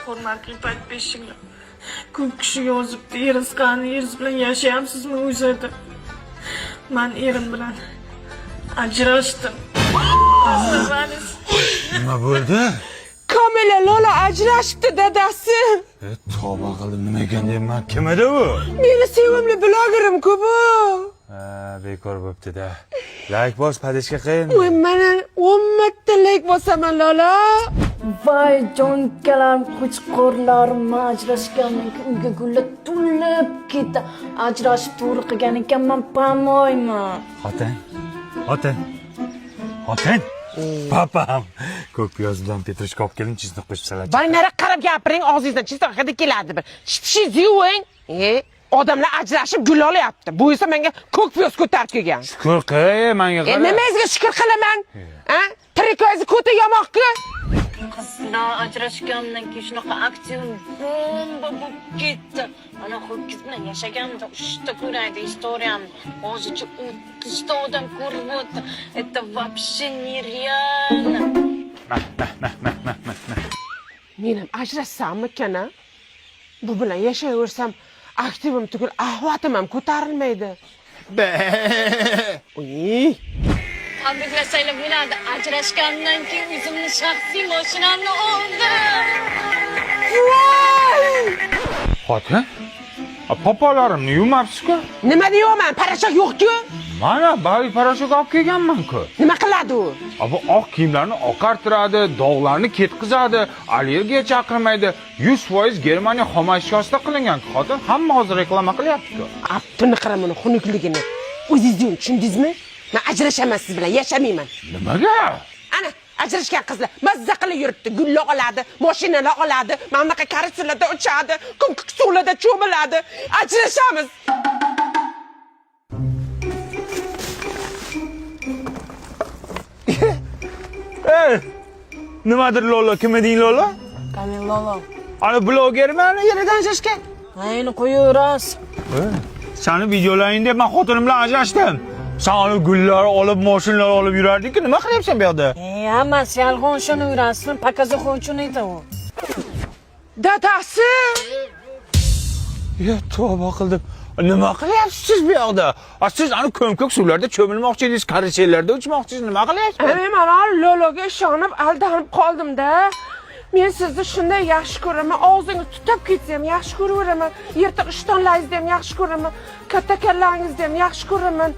hurmatli podpishchilar. Ko'p kishi yozibdi, eringiz qani, eringiz bilan yashayapsizmi o'zida? Men erim bilan ajrashdim. Nima bo'ldi? Kamila Lola ajrashibdi dadasi. Tavba qildim, nima ekan deyman. Kim edi u? Meni sevimli blogerim-ku bu. Bekor bo'pti-da. Like bos, padishga qiyin. Voy, mana 10 marta like bosaman Lola. Voy jonkalam, qo'chqorlarim ajrashgandan keyin uyga gullar to'lib ketdi. Ajrashib to'g'ri qilgan ekanman, pamoyman. Xotin. Papam. Ko'k piyoz bilan petrushka olib kelin, chizni qo'shib salat. Bari nari qarab gapiring, og'zingizdan chiziq hidi keladi bir. Shipshingiz yuving. Odamlar ajrashib gul olyapti. Bu esa menga ko'k piyoz ko'tarib kelgan. Shukr qil, menga qara. Nimangizga shukr qilaman? Tirikoyingiz ko'ta yamoqku. Qizlar ajrashgandan keyin shunaqa aktiv bomba bo'lib ketdi. Ana ho'kiz bilan yashaganda 3 ta ko'raydi istoriyamni. Hozircha 30 ta odam ko'rib o'tdi. Это вообще нереально. Men ham ajrashsammi-kana? Bu bilan yashayversam, aktivim tugul, ahvatim ham ko'tarilmaydi. Uy. Tabriklasanglar bo'ladi. Ajrashgandan keyin o'zimni shaxsiy mashinamni oldim. Xotin? Popolarimni yuvmabsiz-ku? Nima deyapman? Parashok yo'q-ku. Mana bari parashok olib kelganman-ku. Nima qiladi u? Bu oq kiyimlarni oqartiradi, dog'larni ketkizadi, allergiya chaqirmaydi. 100% Germaniya xom ashyosida qilingan. Xotin hamma hozir reklama qilyapti-ku. Appini qaramani, xunukligini. O'zingiz tushundingizmi? Men ajrashaman siz bilan, yashamayman. Nimaga? Ana, ajrashgan qizlar mazza qilib yuribdi. Gullar oladi, mashinalar oladi, mana bunaqa karusellarda uchadi, kumkuk suvlarda cho'miladi. Ajrashamiz. Nimadir Lola, kim eding Lola? Kamil Lola. Ana blogerman, yeridan shashgan. Ayni qo'yaverasiz. Seni videolaring deb men xotinim bilan ajrashdim. Sen ana gullar olib, mashinalar olib yurarding-ku, nima qilyapsan bu yoqda? Hammasi yolg'on shuni yurasizmi? Pokazakon shuni edi u. Dadasi. Tavba qildim. Nima qilyapsiz siz bu yoqda? Siz ana ko'mko'k suvlarda cho'milmoqchi edingiz, karusellarda uchmoqchisiz, nima qilyapsiz? Men mana Lologa ishonib, aldanib qoldim-da. Men sizni shunday yaxshi ko'raman, og'zingiz tutab ketsa ham yaxshi ko'raveraman, yirtiq ishtonlaringizni ham yaxshi ko'raman, katta kallaringizni ham yaxshi ko'raman.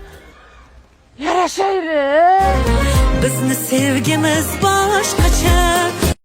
Yarashaylik. Bizni sevgimiz boshqacha.